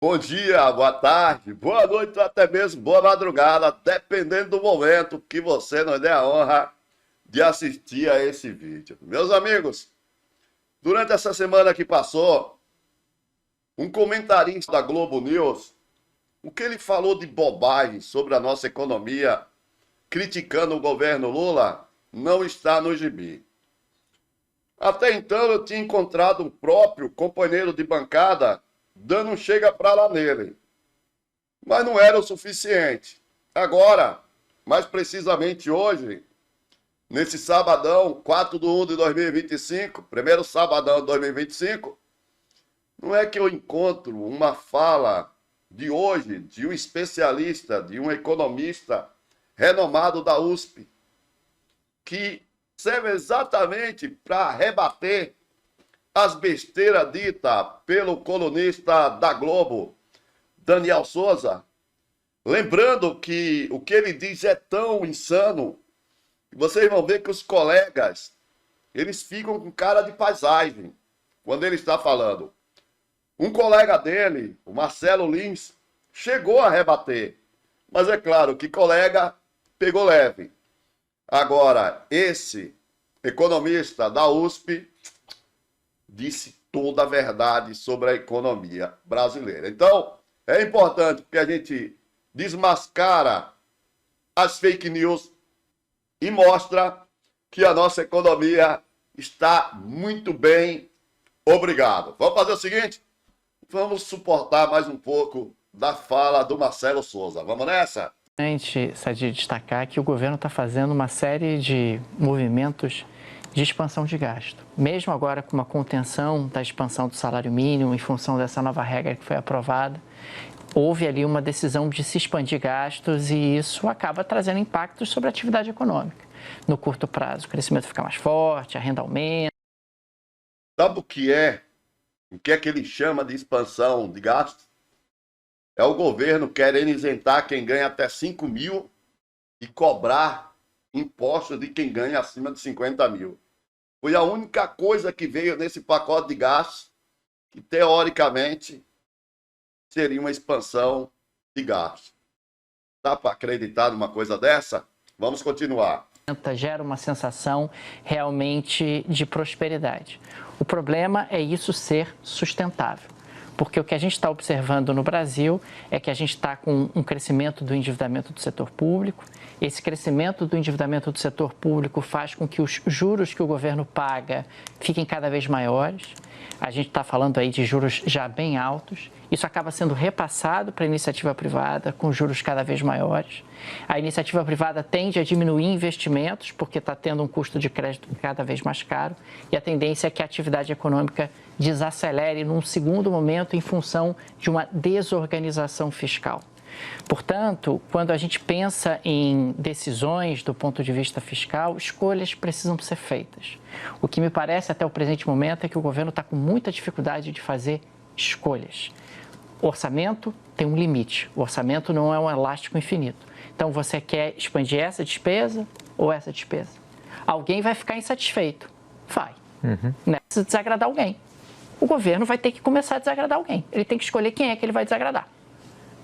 Bom dia, boa tarde, boa noite ou até mesmo boa madrugada, dependendo do momento que você nos dê a honra de assistir a esse vídeo. Meus amigos, durante essa semana que passou, um comentarista da Globo News, o que ele falou de bobagem sobre a nossa economia, criticando o governo Lula, não está no gibi. Até então eu tinha encontrado um próprio companheiro de bancada dando um chega pra lá nele. Mas não era o suficiente. Agora, mais precisamente hoje, nesse sabadão, 4/1 de 2025, primeiro sabadão de 2025, não é que eu encontro uma fala de hoje de um especialista, de um economista renomado da USP, que serve exatamente para rebater as besteiras ditas pelo colunista da Globo, Daniel Souza. Lembrando que o que ele diz é tão insano que vocês vão ver que os colegas, eles ficam com cara de paisagem quando ele está falando. Um colega dele, o Marcelo Lins, chegou a rebater, mas é claro que colega pegou leve. Agora, esse economista da USP disse toda a verdade sobre a economia brasileira. Então, é importante que a gente desmascara as fake news e mostra que a nossa economia está muito bem. Obrigado. Vamos fazer o seguinte? Vamos suportar mais um pouco da fala do Marcelo Souza. Vamos nessa? Sadia, destacar que o governo está fazendo uma série de movimentos de expansão de gasto. Mesmo agora com uma contenção da expansão do salário mínimo em função dessa nova regra que foi aprovada, houve ali uma decisão de se expandir gastos e isso acaba trazendo impactos sobre a atividade econômica. No curto prazo, o crescimento fica mais forte, a renda aumenta. Sabe o que é? O que é que ele chama de expansão de gastos? É o governo querendo isentar quem ganha até 5 mil e cobrar impostos de quem ganha acima de 50 mil. Foi a única coisa que veio nesse pacote de gastos que, teoricamente, seria uma expansão de gastos. Dá para acreditar numa coisa dessa? Vamos continuar. Gera uma sensação realmente de prosperidade. O problema é isso ser sustentável. Porque o que a gente está observando no Brasil é que a gente está com um crescimento do endividamento do setor público. Esse crescimento do endividamento do setor público faz com que os juros que o governo paga fiquem cada vez maiores. A gente está falando aí de juros já bem altos. Isso acaba sendo repassado para a iniciativa privada com juros cada vez maiores. A iniciativa privada tende a diminuir investimentos porque está tendo um custo de crédito cada vez mais caro e a tendência é que a atividade econômica desacelere num segundo momento em função de uma desorganização fiscal. Portanto, quando a gente pensa em decisões do ponto de vista fiscal, escolhas precisam ser feitas. O que me parece até o presente momento é que o governo está com muita dificuldade de fazer escolhas. O orçamento tem um limite, o orçamento não é um elástico infinito. Então, você quer expandir essa despesa ou essa despesa? Alguém vai ficar insatisfeito. Vai. Precisa desagradar alguém. O governo vai ter que começar a desagradar alguém. Ele tem que escolher quem é que ele vai desagradar.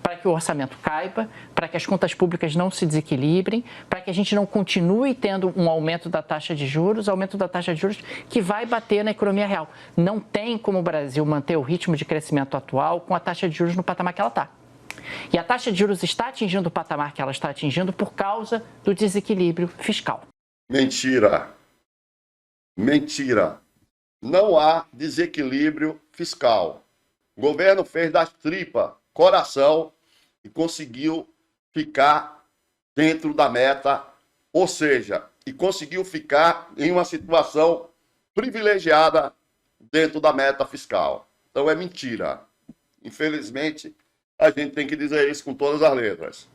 Para que o orçamento caiba, para que as contas públicas não se desequilibrem, para que a gente não continue tendo um aumento da taxa de juros, que vai bater na economia real. Não tem como o Brasil manter o ritmo de crescimento atual com a taxa de juros no patamar que ela está. E a taxa de juros está atingindo o patamar que ela está atingindo por causa do desequilíbrio fiscal. Mentira. Mentira. Não há desequilíbrio fiscal. O governo fez das tripas coração e conseguiu ficar dentro da meta, ou seja, e conseguiu ficar em uma situação privilegiada dentro da meta fiscal. Então é mentira. Infelizmente, a gente tem que dizer isso com todas as letras.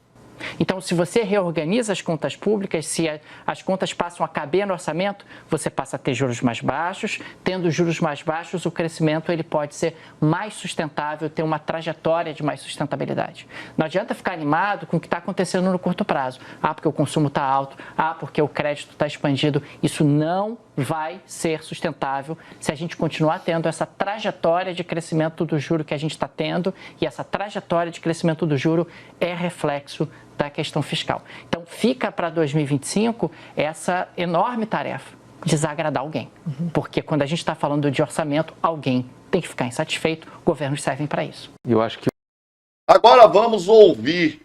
Então, se você reorganiza as contas públicas, se as contas passam a caber no orçamento, você passa a ter juros mais baixos. Tendo juros mais baixos, o crescimento ele pode ser mais sustentável, ter uma trajetória de mais sustentabilidade. Não adianta ficar animado com o que está acontecendo no curto prazo. Ah, porque o consumo está alto. Ah, porque o crédito está expandido. Isso não vai ser sustentável se a gente continuar tendo essa trajetória de crescimento do juro que a gente está tendo, e essa trajetória de crescimento do juro é reflexo da questão fiscal. Então, fica para 2025 essa enorme tarefa, desagradar alguém. Porque quando a gente está falando de orçamento, alguém tem que ficar insatisfeito, governos servem para isso. Eu acho que... Agora vamos ouvir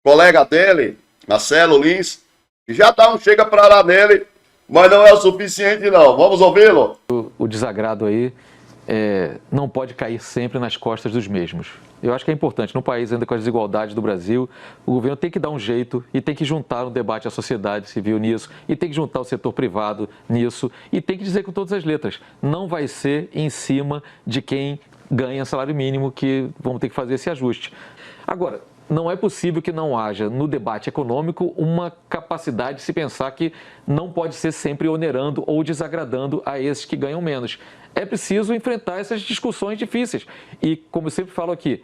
o colega dele, Marcelo Lins, que já dá um chega para lá nele, mas não é o suficiente não. Vamos ouvi-lo? O desagrado aí não pode cair sempre nas costas dos mesmos. Eu acho que é importante, num país ainda com as desigualdades do Brasil, o governo tem que dar um jeito e tem que juntar no debate a sociedade civil nisso, e tem que juntar o setor privado nisso, e tem que dizer com todas as letras, não vai ser em cima de quem ganha salário mínimo que vamos ter que fazer esse ajuste. Agora, não é possível que não haja no debate econômico uma capacidade de se pensar que não pode ser sempre onerando ou desagradando a esses que ganham menos. É preciso enfrentar essas discussões difíceis. E, como eu sempre falo aqui,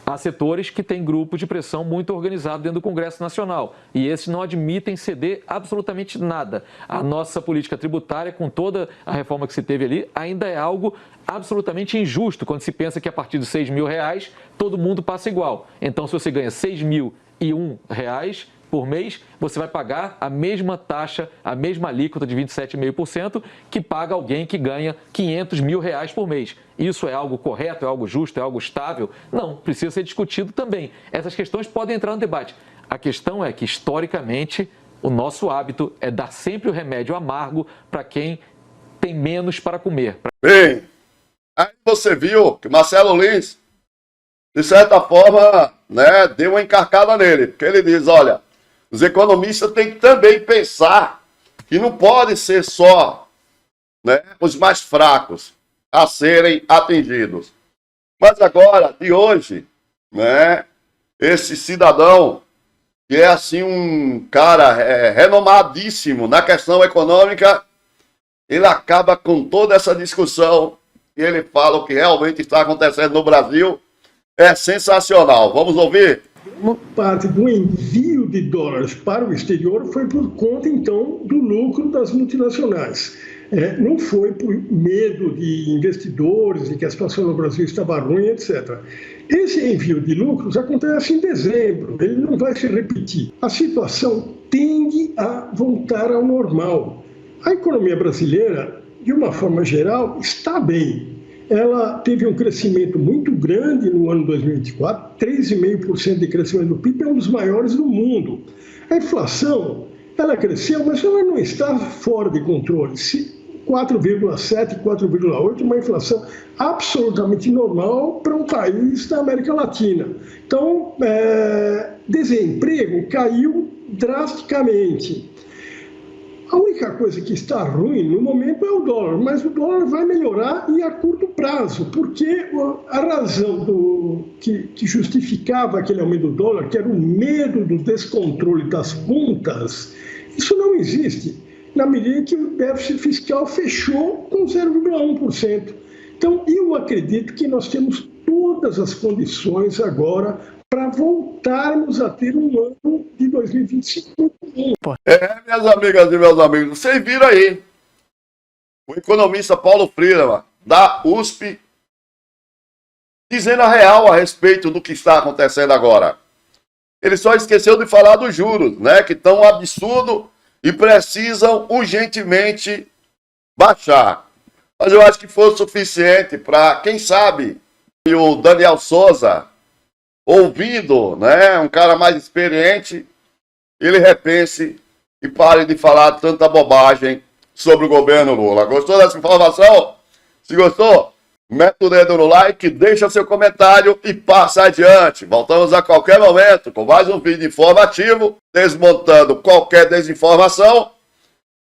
há setores que têm grupos de pressão muito organizados dentro do Congresso Nacional e esses não admitem ceder absolutamente nada. A nossa política tributária, com toda a reforma que se teve ali, ainda é algo absolutamente injusto quando se pensa que a partir de R$6.000 todo mundo passa igual. Então, se você ganha R$6.001 por mês, você vai pagar a mesma taxa, a mesma alíquota de 27,5% que paga alguém que ganha R$500 mil por mês. Isso é algo correto, é algo justo, é algo estável? Não, precisa ser discutido também. Essas questões podem entrar no debate. A questão é que, historicamente, o nosso hábito é dar sempre o remédio amargo para quem tem menos para comer. Bem, aí você viu que Marcelo Lins, de certa forma, né, deu uma encarcada nele, porque ele diz, olha, os economistas têm que também pensar que não pode ser só, né, os mais fracos a serem atingidos. Mas agora, de hoje, né, esse cidadão, que é assim um cara renomadíssimo na questão econômica, ele acaba com toda essa discussão e ele fala o que realmente está acontecendo no Brasil. É sensacional. Vamos ouvir? Uma parte do envio de dólares para o exterior foi por conta, então, do lucro das multinacionais. Não foi por medo de investidores, de que a situação no Brasil estava ruim, etc. Esse envio de lucros acontece em dezembro, ele não vai se repetir. A situação tende a voltar ao normal. A economia brasileira, de uma forma geral, está bem. Ela teve um crescimento muito grande no ano 2024, 3,5% de crescimento do PIB, é um dos maiores do mundo. A inflação, ela cresceu, mas ela não está fora de controle. 4,7%, 4,8%, uma inflação absolutamente normal para um país da América Latina. Então, desemprego caiu drasticamente. A única coisa que está ruim no momento é o dólar, mas o dólar vai melhorar e a curto prazo, porque a razão que justificava aquele aumento do dólar, que era o medo do descontrole das contas, isso não existe, na medida que o déficit fiscal fechou com 0,1%. Então, eu acredito que nós temos todas as condições agora para voltarmos a ter um ano de 2025 muito bom. Minhas amigas e meus amigos, vocês viram aí o economista Paulo Freire, da USP, dizendo a real a respeito do que está acontecendo agora. Ele só esqueceu de falar dos juros, né, que estão um absurdo e precisam urgentemente baixar. Mas eu acho que foi o suficiente para, quem sabe, o Daniel Souza, ouvindo, né, um cara mais experiente, ele repense e pare de falar tanta bobagem sobre o governo Lula. Gostou dessa informação? Se gostou, mete o dedo no like, deixa seu comentário e passa adiante. Voltamos a qualquer momento com mais um vídeo informativo, desmontando qualquer desinformação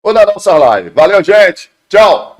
ou na nossa live. Valeu, gente. Tchau.